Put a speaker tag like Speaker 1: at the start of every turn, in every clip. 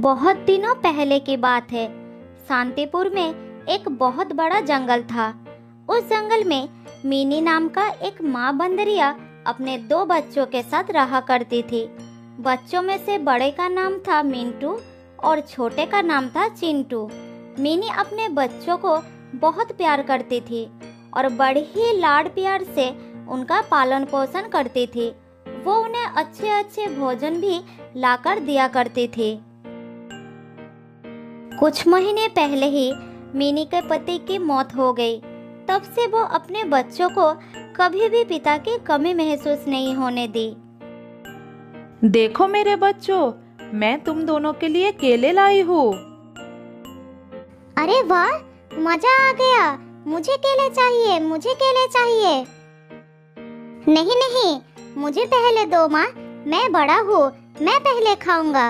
Speaker 1: बहुत दिनों पहले की बात है। शांतिपुर में एक बहुत बड़ा जंगल था। उस जंगल में मिनी नाम का एक माँ बंदरिया अपने 2 बच्चों के साथ रहा करती थी। बच्चों में से बड़े का नाम था मिंटू और छोटे का नाम था चिंटू। मिनी अपने बच्चों को बहुत प्यार करती थी और बड़े ही लाड प्यार से उनका पालन पोषण करती थी। वो उन्हें अच्छे अच्छे भोजन भी लाकर दिया करती थी। कुछ महीने पहले ही मिनी के पति की मौत हो गई। तब से वो अपने बच्चों को कभी भी पिता की कमी महसूस नहीं होने दी।
Speaker 2: देखो मेरे बच्चों, मैं तुम दोनों के लिए केले लाई हूँ।
Speaker 1: अरे वाह, मजा आ गया। मुझे केले चाहिए, मुझे केले चाहिए। नहीं नहीं, मुझे पहले दो माँ, मैं बड़ा हूँ, मैं पहले खाऊंगा।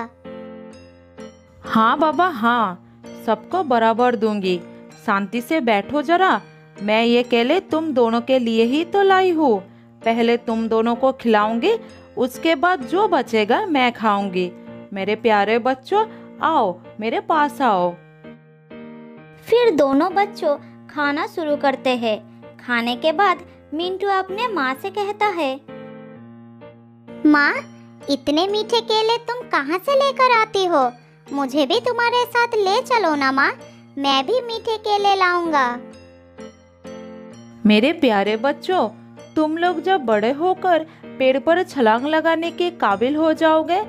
Speaker 2: हाँ बाबा हाँ, सबको बराबर दूंगी। शांति से बैठो जरा। मैं ये केले तुम दोनों के लिए ही तो लाई हूँ। पहले तुम दोनों को खिलाऊंगी, उसके बाद जो बचेगा मैं खाऊंगी। मेरे प्यारे बच्चों, आओ मेरे पास आओ।
Speaker 1: फिर दोनों बच्चों खाना शुरू करते हैं। खाने के बाद मिंटू अपने माँ से कहता है, माँ, इतने मीठे केले तुम कहाँ से लेकर आती हो? मुझे भी तुम्हारे साथ ले चलो ना माँ, मैं भी मीठे केले लाऊंगा।
Speaker 2: मेरे प्यारे बच्चों, तुम लोग जब बड़े होकर पेड़ पर छलांग लगाने के काबिल हो जाओगे,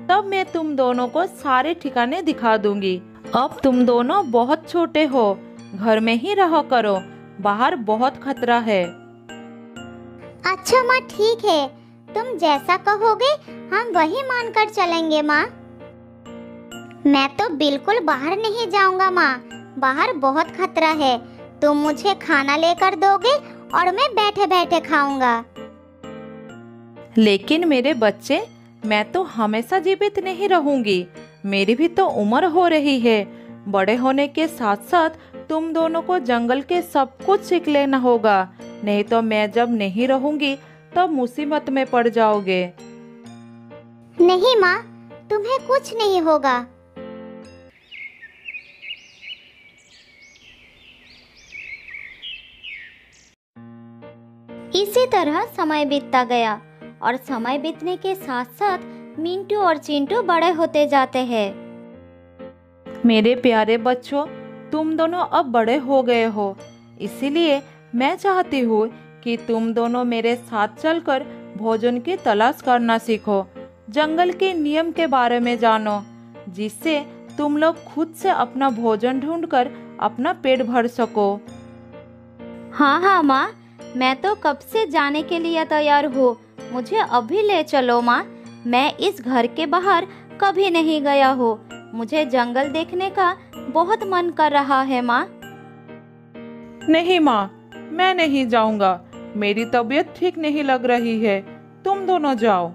Speaker 2: तब मैं तुम दोनों को सारे ठिकाने दिखा दूंगी। अब तुम दोनों बहुत छोटे हो, घर में ही रहा करो, बाहर बहुत खतरा है।
Speaker 1: अच्छा माँ, ठीक है, तुम जैसा कहोगे हम वही मानकर चलेंगे माँ। मैं तो बिल्कुल बाहर नहीं जाऊंगा माँ, बाहर बहुत खतरा है। तुम मुझे खाना लेकर दोगे और मैं बैठे बैठे खाऊंगा।
Speaker 2: लेकिन मेरे बच्चे, मैं तो हमेशा जीवित नहीं रहूंगी। मेरी भी तो उम्र हो रही है। बड़े होने के साथ साथ तुम दोनों को जंगल के सब कुछ सीख लेना होगा, नहीं तो मैं जब नहीं रहूंगी तब मुसीबत में पड़ जाओगे।
Speaker 1: नहीं माँ, तुम्हें कुछ नहीं होगा। इसी तरह समय बीतता गया और समय बीतने के साथ साथ मिंटू और चिंटू बड़े होते जाते हैं।
Speaker 2: मेरे प्यारे बच्चों, तुम दोनों अब बड़े हो गए हो, इसीलिए मैं चाहती हूँ कि तुम दोनों मेरे साथ चलकर भोजन की तलाश करना सीखो। जंगल के नियम के बारे में जानो, जिससे तुम लोग खुद से अपना भोजन ढूंढकर अपना पेट भर सको।
Speaker 1: हाँ हाँ माँ, मैं तो कब से जाने के लिए तैयार हूँ। मुझे अभी ले चलो माँ। मैं इस घर के बाहर कभी नहीं गया हूँ। मुझे जंगल देखने का बहुत मन कर रहा है माँ।
Speaker 2: नहीं माँ, मैं नहीं जाऊंगा। मेरी तबीयत ठीक नहीं लग रही है, तुम दोनों जाओ।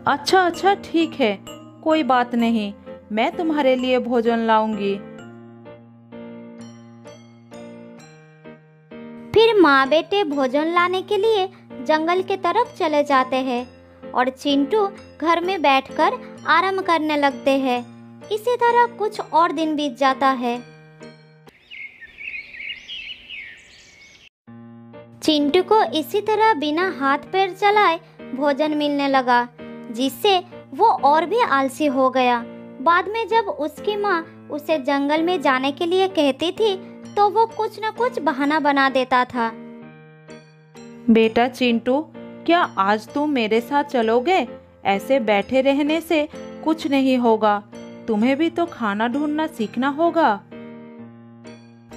Speaker 2: अच्छा ठीक है, कोई बात नहीं, मैं तुम्हारे लिए भोजन लाऊंगी।
Speaker 1: फिर माँ बेटे भोजन लाने के लिए जंगल के तरफ चले जाते हैं और चिंटू घर में बैठकर आराम करने लगते हैं। इसी तरह कुछ और दिन बीत जाता है। चिंटू को इसी तरह बिना हाथ पैर चलाए भोजन मिलने लगा, जिससे वो और भी आलसी हो गया। बाद में जब उसकी माँ उसे जंगल में जाने के लिए कहती थी, तो वो कुछ न कुछ बहाना बना देता था।
Speaker 2: बेटा चिंटू, क्या आज तुम मेरे साथ चलोगे? ऐसे बैठे रहने से कुछ नहीं होगा, तुम्हें भी तो खाना ढूंढना सीखना होगा।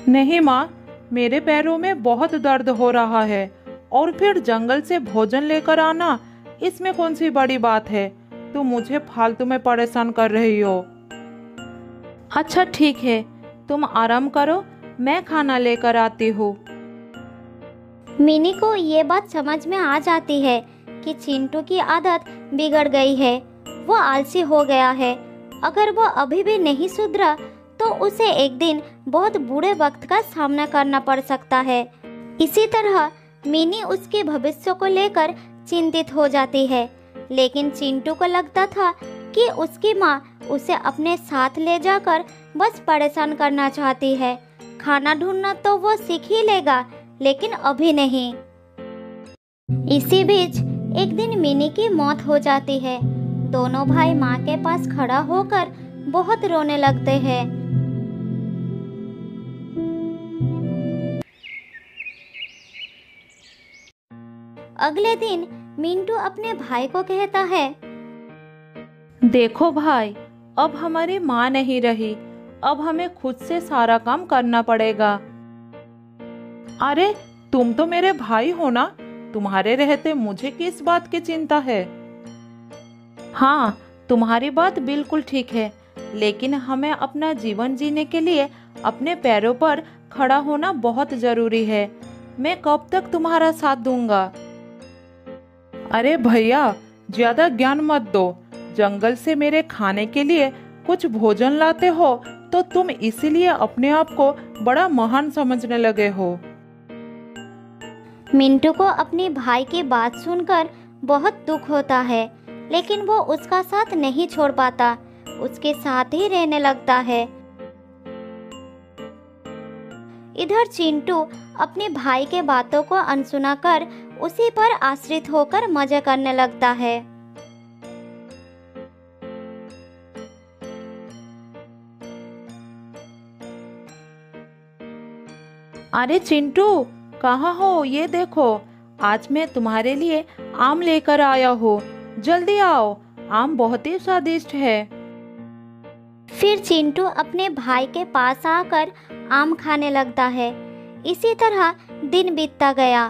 Speaker 2: नहीं माँ, मेरे पैरों में बहुत दर्द हो रहा है, और फिर जंगल से भोजन लेकर आना, इसमें कौन सी बड़ी बात है? तुम मुझे फालतू में परेशान कर रही हो। अच्छा ठीक है, तुम आराम करो, मैं खाना लेकर आती हूँ।
Speaker 1: मिनी को ये बात समझ में आ जाती है कि चिंटू की आदत बिगड़ गई है। वो आलसी हो गया है। अगर वो अभी भी नहीं सुधरा तो उसे एक दिन बहुत बुरे वक्त का सामना करना पड़ सकता है। इसी तरह मिनी उसके भविष्य को लेकर चिंतित हो जाती है। लेकिन चिंटू को लगता था कि उसकी माँ उसे अपने साथ ले जाकर बस परेशान करना चाहती है। खाना ढूंढना तो वो सीख ही लेगा, लेकिन अभी नहीं। इसी बीच एक दिन मिनी की मौत हो जाती है। दोनों भाई माँ के पास खड़ा होकर बहुत रोने लगते हैं। अगले दिन मिंटू अपने भाई को कहता है,
Speaker 2: देखो भाई, अब हमारी माँ नहीं रही, अब हमें खुद से सारा काम करना पड़ेगा। अरे तुम तो मेरे भाई हो ना, तुम्हारे रहते मुझे किस बात की चिंता है। हाँ, तुम्हारी बात बिल्कुल ठीक है, लेकिन हमें अपना जीवन जीने के लिए अपने पैरों पर खड़ा होना बहुत जरूरी है। मैं कब तक तुम्हारा साथ दूंगा। अरे भैया, ज्यादा ज्ञान मत दो। जंगल से मेरे खाने के लिए कुछ भोजन लाते हो तो तुम इसीलिए अपने आप को बड़ा महान समझने लगे हो।
Speaker 1: मिंटू को अपने भाई की बात सुनकर बहुत दुख होता है, लेकिन वो उसका साथ नहीं छोड़ पाता, उसके साथ ही रहने लगता है। इधर चिंटू अपने भाई के बातों को अनसुना कर उसी पर आश्रित होकर मजे करने लगता है।
Speaker 2: अरे चिंटू, कहाँ हो? ये देखो, आज मैं तुम्हारे लिए आम लेकर आया हूँ। जल्दी आओ, आम बहुत ही स्वादिष्ट है।
Speaker 1: फिर चिंटू अपने भाई के पास आकर आम खाने लगता है। इसी तरह दिन बीतता गया।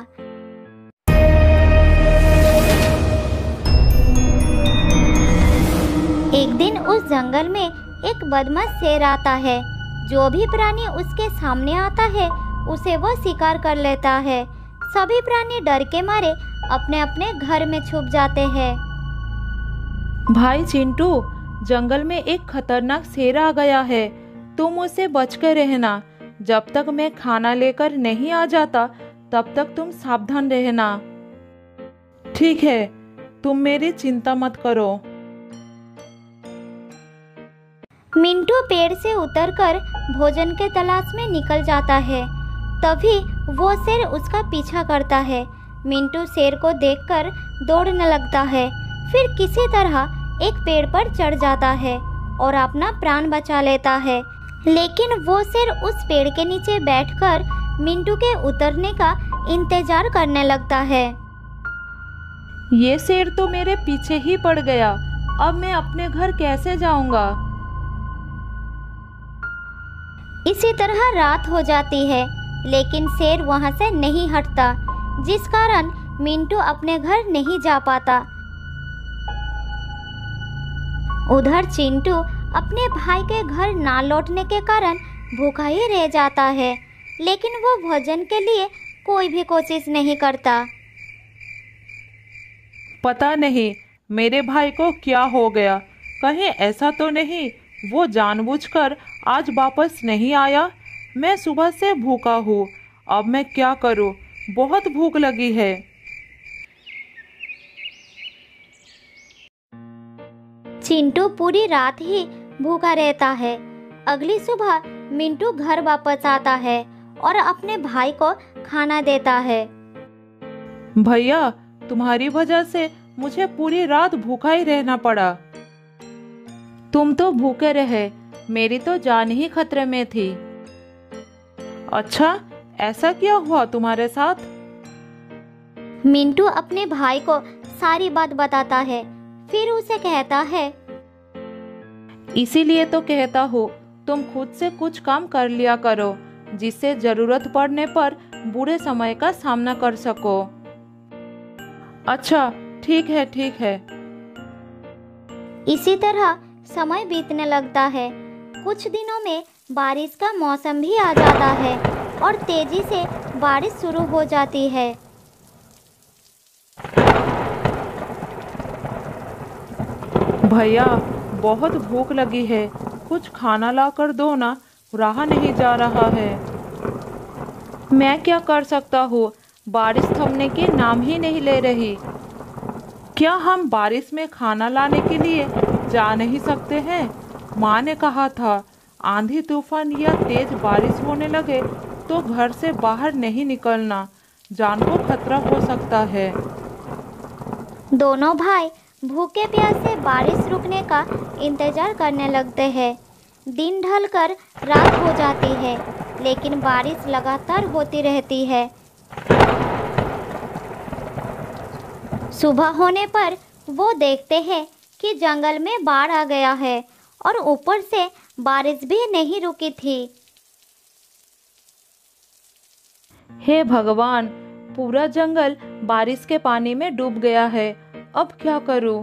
Speaker 1: एक दिन उस जंगल में एक बदमाश शेर आता है। जो भी प्राणी उसके सामने आता है उसे वो शिकार कर लेता है। सभी प्राणी डर के मारे अपने अपने घर में छुप जाते हैं।
Speaker 2: भाई चिंटू, जंगल में एक खतरनाक शेर आ गया है, तुम उससे बचकर रहना। जब तक मैं खाना लेकर नहीं आ जाता तब तक तुम सावधान रहना। ठीक है, तुम मेरी चिंता मत करो।
Speaker 1: मिंटू पेड़ से उतरकर भोजन के तलाश में निकल जाता है। तभी वो शेर उसका पीछा करता है। मिंटू शेर को देखकर दौड़ने लगता है। फिर किसी तरह एक पेड़ पर चढ़ जाता है और अपना प्राण बचा लेता है। लेकिन वो शेर उस पेड़ के नीचे बैठकर मिंटू के उतरने का इंतजार करने लगता है।
Speaker 2: ये शेर तो मेरे पीछे ही पड़ गया, अब मैं अपने घर कैसे जाऊंगा?
Speaker 1: इसी तरह रात हो जाती है, लेकिन शेर वहां से नहीं हटता, जिस कारण मिंटू अपने घर नहीं जा पाता। उधर चिंटू अपने भाई के घर ना लौटने के कारण भूखा ही रह जाता है, लेकिन वो भोजन के लिए कोई भी कोशिश नहीं करता।
Speaker 2: पता नहीं मेरे भाई को क्या हो गया, कहीं ऐसा तो नहीं वो जानबूझकर आज वापस नहीं आया। मैं सुबह से भूखा हूँ, अब मैं क्या करूँ? बहुत भूख लगी है।
Speaker 1: चिंटू पूरी रात ही भूखा रहता है। अगली सुबह मिंटू घर वापस आता है और अपने भाई को खाना देता है।
Speaker 2: भैया, तुम्हारी वजह से मुझे पूरी रात भूखा ही रहना पड़ा। तुम तो भूखे रहे, मेरी तो जान ही खतरे में थी। अच्छा, ऐसा क्या हुआ तुम्हारे साथ?
Speaker 1: मिंटू अपने भाई को सारी बात बताता है। फिर उसे कहता है,
Speaker 2: इसीलिए तो कहता हूँ तुम खुद से कुछ काम कर लिया करो, जिससे जरूरत पड़ने पर बुरे समय का सामना कर सको। अच्छा, ठीक है ठीक है।
Speaker 1: इसी तरह समय बीतने लगता है। कुछ दिनों में बारिश का मौसम भी आ जाता है और तेजी से बारिश शुरू हो जाती है।
Speaker 2: भैया, बहुत भूख लगी है, कुछ खाना ला कर दो ना, रहा नहीं जा रहा है। मैं क्या कर सकता हूँ, बारिश थमने के नाम ही नहीं ले रही। क्या हम बारिश में खाना लाने के लिए जा नहीं सकते हैं? माँ ने कहा था आंधी तूफान या तेज बारिश होने लगे तो घर से बाहर नहीं निकलना, जान को खतरा हो सकता है।
Speaker 1: दोनों भाई भूखे प्यासे बारिश रुकने का इंतजार करने लगते हैं। दिन ढलकर रात हो जाती है, लेकिन बारिश लगातार होती रहती है। सुबह होने पर वो देखते हैं कि जंगल में बाढ़ आ गया है और ऊपर से बारिश भी नहीं रुकी थी।
Speaker 2: हे भगवान, पूरा जंगल बारिश के पानी में डूब गया है, अब क्या करूं?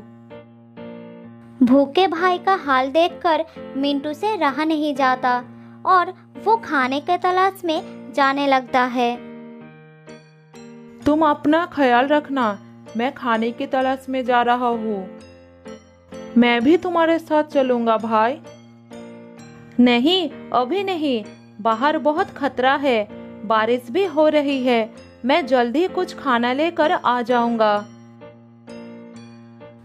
Speaker 1: भूखे भाई का हाल देखकर मिंटू से रहा नहीं जाता और वो खाने के तलाश में जाने लगता है।
Speaker 2: तुम अपना ख्याल रखना, मैं खाने की तलाश में जा रहा हूँ। मैं भी तुम्हारे साथ चलूंगा भाई। नहीं, अभी नहीं, बाहर बहुत खतरा है, बारिश भी हो रही है, मैं जल्दी कुछ खाना लेकर आ जाऊंगा।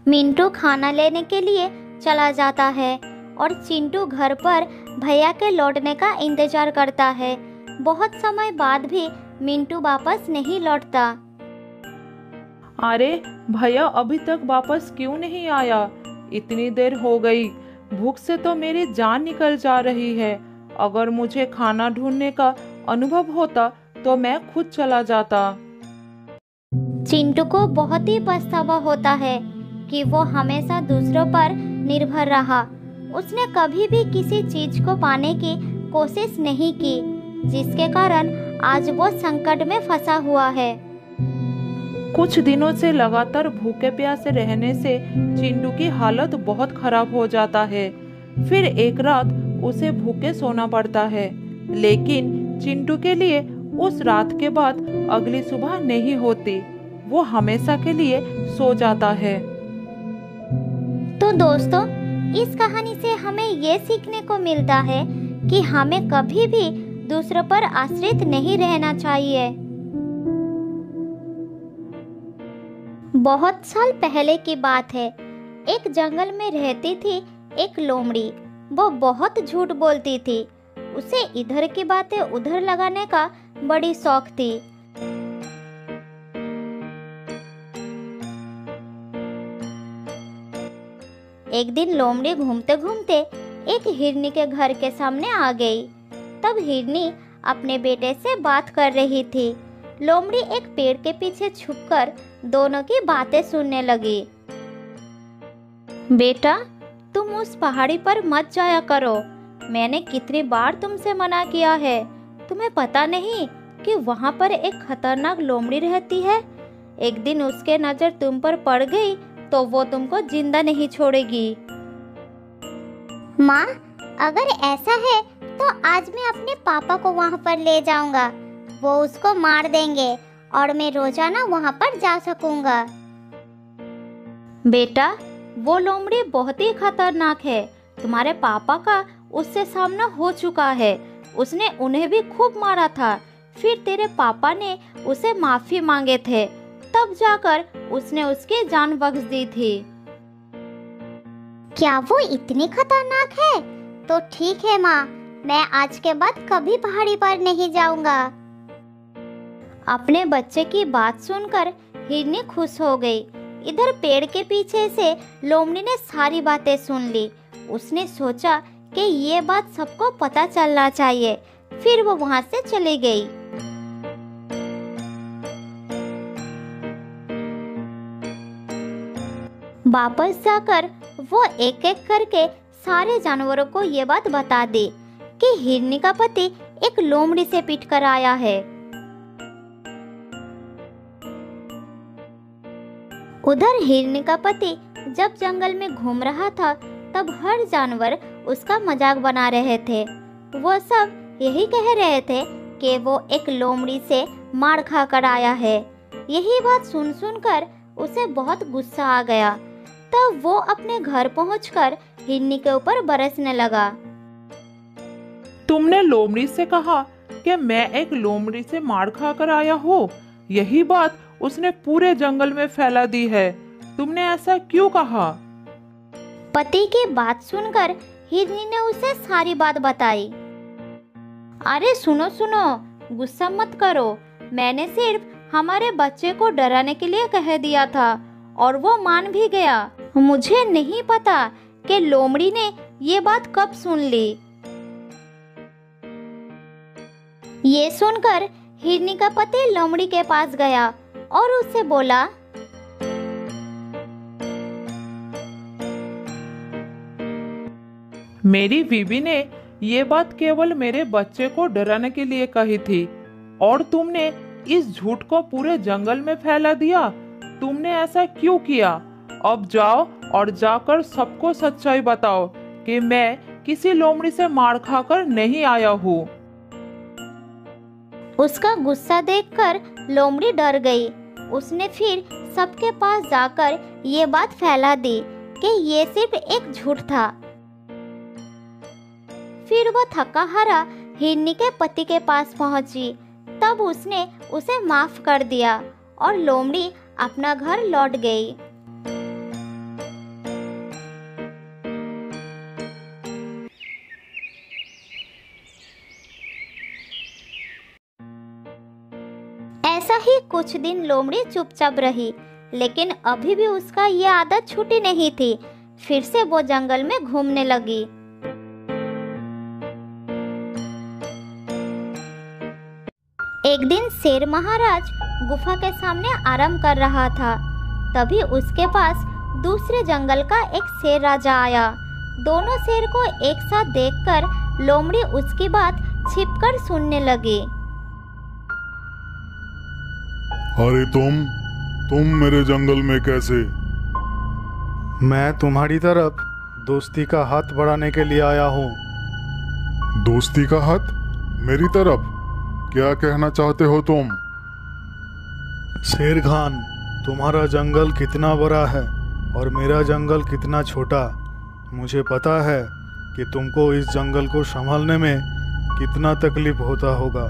Speaker 1: मिंटू खाना लेने के लिए चला जाता है और चिंटू घर पर भैया के लौटने का इंतजार करता है। बहुत समय बाद भी मिंटू वापस नहीं लौटता।
Speaker 2: अरे भैया अभी तक वापस क्यों नहीं आया? इतनी देर हो गई, भूख से तो मेरी जान निकल जा रही है। अगर मुझे खाना ढूंढने का अनुभव होता तो मैं खुद चला जाता।
Speaker 1: चिंटू को बहुत ही पछतावा होता है कि वो हमेशा दूसरों पर निर्भर रहा। उसने कभी भी किसी चीज को पाने की कोशिश नहीं की, जिसके कारण आज वो संकट में फंसा हुआ है।
Speaker 2: कुछ दिनों से लगातार भूखे प्यासे रहने से चिंटू की हालत बहुत खराब हो जाता है। फिर एक रात उसे भूखे सोना पड़ता है, लेकिन चिंटू के लिए उस रात के बाद अगली सुबह नहीं होती। वो हमेशा के लिए सो जाता है।
Speaker 1: तो दोस्तों, इस कहानी से हमें ये सीखने को मिलता है कि हमें कभी भी दूसरों पर आश्रित नहीं रहना चाहिए। बहुत साल पहले की बात है। एक जंगल में रहती थी एक लोमड़ी। वो बहुत झूठ बोलती थी। उसे इधर की बातें उधर लगाने का बड़ी शौक थी। एक दिन लोमड़ी घूमते घूमते एक हिरनी के घर के सामने आ गई। तब हिरनी अपने बेटे से बात कर रही थी। लोमड़ी एक पेड़ के पीछे छुपकर दोनों की बातें सुनने लगी। बेटा, तुम उस पहाड़ी पर मत जाया करो। मैंने कितनी बार तुमसे मना किया है। तुम्हें पता नहीं कि वहाँ पर एक खतरनाक लोमड़ी रहती है। एक दिन उसके नजर तुम पर पड़ गई तो वो तुमको जिंदा नहीं छोड़ेगी।
Speaker 3: माँ, अगर ऐसा है तो आज मैं अपने पापा को वहाँ पर ले जाऊंगा। वो उसको मार देंगे और मैं रोजाना वहाँ पर जा सकूंगा।
Speaker 1: बेटा, वो लोमड़ी बहुत ही खतरनाक है। तुम्हारे पापा का उससे सामना हो चुका है। उसने उन्हें भी खूब मारा था। फिर तेरे पापा ने उसे माफी मांगे थे, तब जाकर उसने उसकी जान बख्श दी थी।
Speaker 3: क्या वो इतनी खतरनाक है? तो ठीक है माँ, मैं आज के बाद कभी पहाड़ी पर नहीं जाऊंगा।
Speaker 1: अपने बच्चे की बात सुनकर हिरनी खुश हो गई। इधर पेड़ के पीछे से लोमड़ी ने सारी बातें सुन ली। उसने सोचा कि ये बात सबको पता चलना चाहिए। फिर वो वहाँ से चली गई। वापस जाकर वो एक एक करके सारे जानवरों को ये बात बता दी कि हिरनी का पति एक लोमड़ी से पीट कर आया है। उधर हिरनी का पति जब जंगल में घूम रहा था, तब हर जानवर उसका मजाक बना रहे थे। वो सब यही कह रहे थे कि वो एक लोमड़ी से मार खा कर आया है। यही बात सुन सुनकर उसे बहुत गुस्सा आ गया। तब वो अपने घर पहुंचकर हिरनी के ऊपर बरसने लगा।
Speaker 2: तुमने लोमड़ी से कहा कि मैं एक लोमड़ी से मार खाकर आया हूँ। यही बात उसने पूरे जंगल में फैला दी है। तुमने ऐसा क्यों कहा?
Speaker 1: पति की बात सुनकर हिरनी ने उसे सारी बात बताई। अरे सुनो सुनो, गुस्सा मत करो, मैंने सिर्फ हमारे बच्चे को डराने के लिए कह दिया था और वो मान भी गया। मुझे नहीं पता कि लोमड़ी ने ये बात कब सुन ली। ये सुनकर हिरनी का पति लोमड़ी के पास गया और उससे बोला,
Speaker 2: मेरी बीवी ने ये बात केवल मेरे बच्चे को डराने के लिए कही थी और तुमने इस झूठ को पूरे जंगल में फैला दिया। तुमने ऐसा क्यों किया? अब जाओ और जाकर सबको सच्चाई बताओ कि मैं किसी लोमड़ी से मार खाकर नहीं आया हूँ।
Speaker 1: उसका गुस्सा देखकर लोमड़ी डर गई। उसने फिर सबके पास जाकर ये बात फैला दी कि ये सिर्फ एक झूठ था। फिर वो थका हारा हिरनी के पति के पास पहुंची। तब उसने उसे माफ कर दिया और लोमड़ी अपना घर लौट गई। ऐसा ही कुछ दिन लोमड़ी चुपचाप रही, लेकिन अभी भी उसका ये आदत छूटी नहीं थी। फिर से वो जंगल में घूमने लगी। एक दिन शेर महाराज गुफा के सामने आराम कर रहा था। तभी उसके पास दूसरे जंगल का एक शेर राजा आया। दोनों शेर को एक साथ देखकर लोमड़ी उसकी बात छिपकर सुनने लगी।
Speaker 4: अरे तुम मेरे जंगल में कैसे?
Speaker 5: मैं तुम्हारी तरफ दोस्ती का हाथ बढ़ाने के लिए आया हूँ।
Speaker 4: दोस्ती का हाथ? मेरी तरफ? क्या कहना चाहते हो तुम?
Speaker 5: शेर खान, तुम्हारा जंगल कितना बड़ा है और मेरा जंगल कितना छोटा। मुझे पता है कि तुमको इस जंगल को संभालने में कितना तकलीफ होता होगा।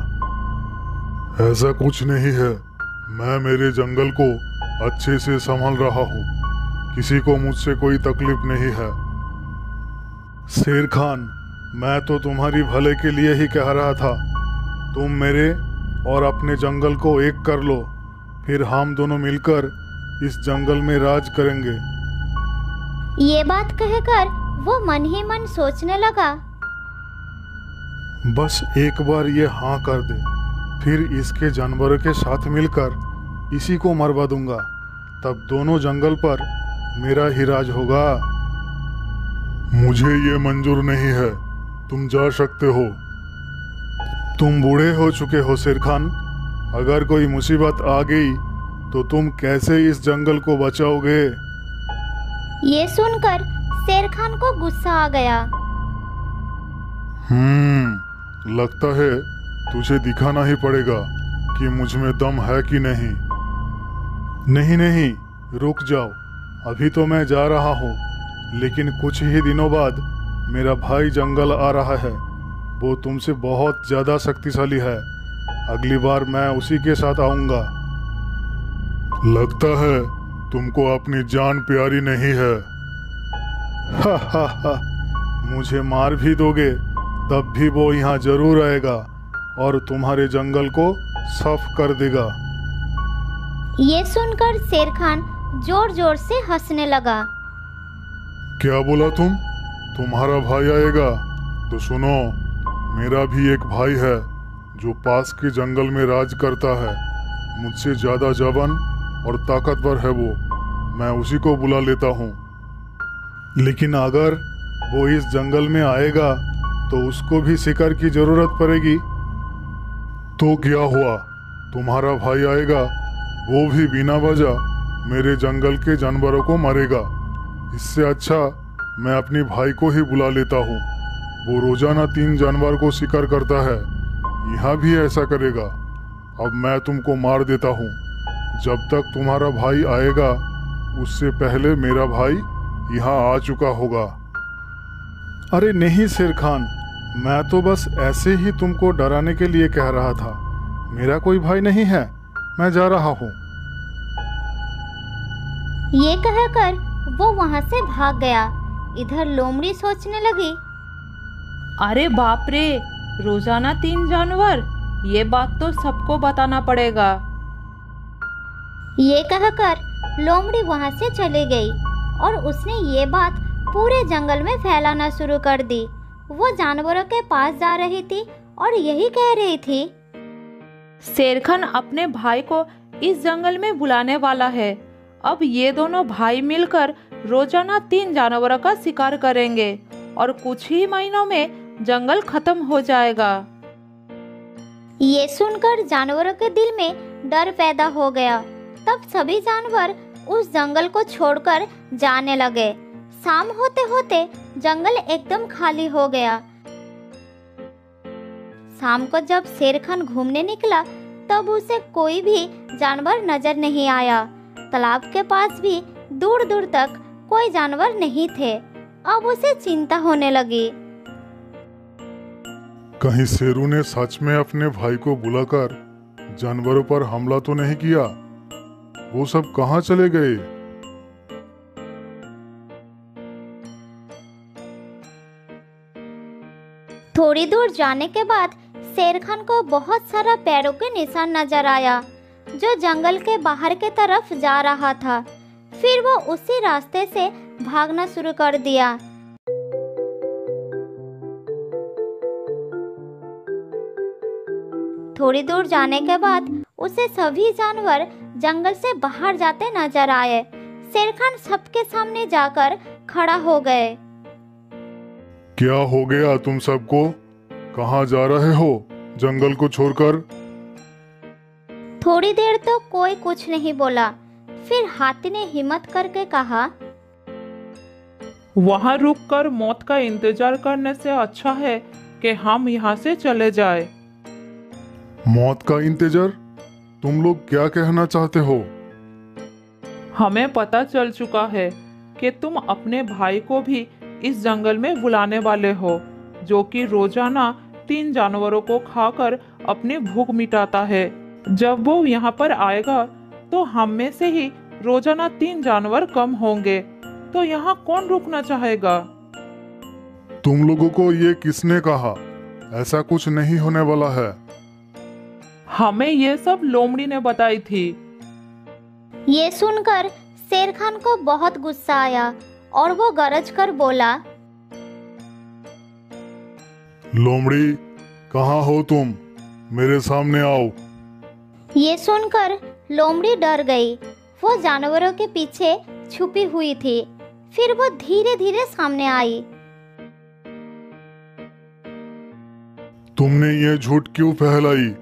Speaker 4: ऐसा कुछ नहीं है, मैं मेरे जंगल को अच्छे से संभाल रहा हूँ। किसी को मुझसे कोई तकलीफ नहीं है।
Speaker 5: शेर खान, मैं तो तुम्हारी भले के लिए ही कह रहा था। तुम मेरे और अपने जंगल को एक कर लो, फिर हम दोनों मिलकर इस जंगल में राज करेंगे।
Speaker 1: ये बात कहकर वो मन ही मन सोचने लगा।
Speaker 5: बस एक बार ये हाँ कर दे, फिर इसके जानवरों के साथ मिलकर इसी को मरवा दूंगा। तब दोनों जंगल पर मेरा ही राज होगा।
Speaker 4: मुझे ये मंजूर नहीं है, तुम जा सकते हो।
Speaker 5: तुम बूढ़े हो चुके हो शेर खान। अगर कोई मुसीबत आ गई तो तुम कैसे इस जंगल को बचाओगे?
Speaker 1: ये सुनकर शेर खान को गुस्सा आ गया।
Speaker 4: लगता है तुझे दिखाना ही पड़ेगा कि मुझ में दम है कि नहीं।
Speaker 5: नहीं, रुक जाओ। अभी तो मैं जा रहा हूँ, लेकिन कुछ ही दिनों बाद मेरा भाई जंगल आ रहा है। वो तुमसे बहुत ज्यादा शक्तिशाली है। अगली बार मैं उसी के साथ आऊंगा।
Speaker 4: लगता है तुमको अपनी जान प्यारी नहीं है।
Speaker 5: हा, मुझे मार भी दोगे तब भी वो यहाँ जरूर आएगा और तुम्हारे जंगल को साफ कर देगा।
Speaker 1: ये सुनकर शेर खान जोर जोर से हंसने लगा।
Speaker 4: क्या बोला तुम? तुम्हारा भाई आएगा? तो सुनो, मेरा भी एक भाई है जो पास के जंगल में राज करता है। मुझसे ज्यादा जवान और ताकतवर है वो। मैं उसी को बुला लेता हूँ।
Speaker 5: लेकिन अगर वो इस जंगल में आएगा तो उसको भी शिकार की जरूरत पड़ेगी।
Speaker 4: तो क्या हुआ? तुम्हारा भाई आएगा, वो भी बिना वजह मेरे जंगल के जानवरों को मारेगा। इससे अच्छा मैं अपने भाई को ही बुला लेता हूँ। वो रोजाना 3 जानवर को शिकार करता है। यहाँ भी ऐसा करेगा। अब मैं तुमको मार देता हूँ। जब तक तुम्हारा भाई आएगा उससे पहले मेरा भाई यहाँ आ चुका होगा।
Speaker 5: अरे नहीं शेर खान, मैं तो बस ऐसे ही तुमको डराने के लिए कह रहा था। मेरा कोई भाई नहीं है, मैं जा रहा हूँ।
Speaker 1: ये कहकर वो वहाँ से भाग गया। इधर लोमड़ी सोचने लगी,
Speaker 2: अरे बाप रे, रोजाना 3 जानवर, ये बात तो सबको बताना पड़ेगा।
Speaker 1: ये कहकर लोमड़ी वहां से चली गई और उसने ये बात पूरे जंगल में फैलाना शुरू कर दी। वो जानवरों के पास जा रही थी और यही कह रही थी,
Speaker 2: शेरखान अपने भाई को इस जंगल में बुलाने वाला है। अब ये दोनों भाई मिलकर रोजाना 3 जानवरों का शिकार करेंगे और कुछ ही महीनों में जंगल खत्म हो जाएगा।
Speaker 1: ये सुनकर जानवरों के दिल में डर पैदा हो गया। तब सभी जानवर उस जंगल को छोड़कर जाने लगे। शाम होते होते जंगल एकदम खाली हो गया। शाम को जब शेरखान घूमने निकला तब उसे कोई भी जानवर नजर नहीं आया। तालाब के पास भी दूर दूर तक कोई जानवर नहीं थे। अब उसे चिंता होने लगी।
Speaker 4: कहीं शेरू ने सच में अपने भाई को बुलाकर जानवरों पर हमला तो नहीं किया? वो सब कहाँ चले गए?
Speaker 1: थोड़ी दूर जाने के बाद शेरखान को बहुत सारा पैरों के निशान नजर आया जो जंगल के बाहर के तरफ जा रहा था। फिर वो उसी रास्ते से भागना शुरू कर दिया। थोड़ी दूर जाने के बाद उसे सभी जानवर जंगल से बाहर जाते नजर आए। शेरखान सबके सामने जाकर खड़ा हो गए।
Speaker 4: क्या हो गया तुम सबको? कहाँ जा रहे हो जंगल को छोड़कर?
Speaker 1: थोड़ी देर तो कोई कुछ नहीं बोला। फिर हाथी ने हिम्मत करके कहा,
Speaker 2: वहाँ रुककर मौत का इंतजार करने से अच्छा है कि हम यहाँ से चले जाएं।
Speaker 4: मौत का इंतजार? तुम लोग क्या कहना चाहते हो?
Speaker 2: हमें पता चल चुका है कि तुम अपने भाई को भी इस जंगल में बुलाने वाले हो, जो कि रोजाना 3 जानवरों को खाकर अपनी भूख मिटाता है। जब वो यहाँ पर आएगा तो हम में से ही रोजाना 3 जानवर कम होंगे, तो यहाँ कौन रुकना चाहेगा?
Speaker 4: तुम लोगों को ये किसने कहा? ऐसा कुछ नहीं होने वाला है।
Speaker 2: हमें ये सब लोमड़ी ने बताई थी।
Speaker 1: ये सुनकर शेरखान को बहुत गुस्सा आया और वो गरज कर बोला,
Speaker 4: लोमड़ी, कहाँ हो तुम? मेरे सामने आओ।
Speaker 1: ये सुनकर लोमड़ी डर गई। वो जानवरों के पीछे छुपी हुई थी। फिर वो धीरे धीरे सामने आई।
Speaker 4: तुमने ये झूठ क्यों फैलाई?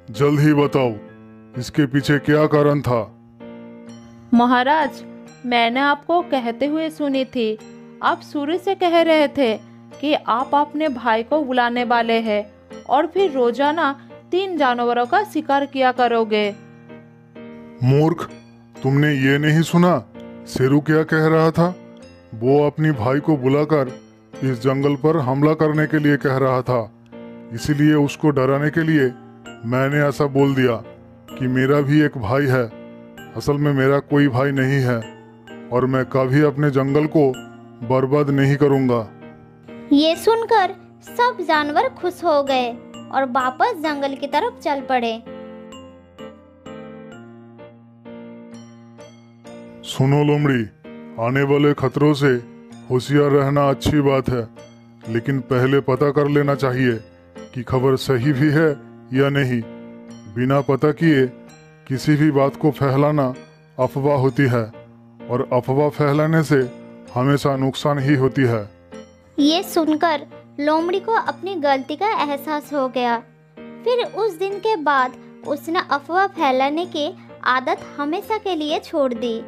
Speaker 4: जल्द ही बताओ, इसके पीछे क्या कारण था?
Speaker 2: महाराज, मैंने आपको कहते हुए सुनी थी। आप शुरू से कह रहे थे कि आप अपने भाई को बुलाने वाले हैं और फिर रोजाना 3 जानवरों का शिकार किया करोगे।
Speaker 4: मूर्ख, तुमने ये नहीं सुना शेरू क्या कह रहा था? वो अपनी भाई को बुलाकर इस जंगल पर हमला करने के लिए कह रहा था। इसीलिए उसको डराने के लिए मैंने ऐसा बोल दिया कि मेरा भी एक भाई है। असल में मेरा कोई भाई नहीं है और मैं कभी अपने जंगल को बर्बाद नहीं करूंगा।
Speaker 1: ये सुनकर सब जानवर खुश हो गए और वापस जंगल की तरफ चल पड़े।
Speaker 4: सुनो लोमड़ी, आने वाले खतरों से होशियार रहना अच्छी बात है, लेकिन पहले पता कर लेना चाहिए कि खबर सही भी है या नहीं। बिना पता किए किसी भी बात को फैलाना अफवाह होती है और अफवाह फैलाने से हमेशा नुकसान ही होती है।
Speaker 1: ये सुनकर लोमड़ी को अपनी गलती का एहसास हो गया। फिर उस दिन के बाद उसने अफवाह फैलाने की आदत हमेशा के लिए छोड़ दी।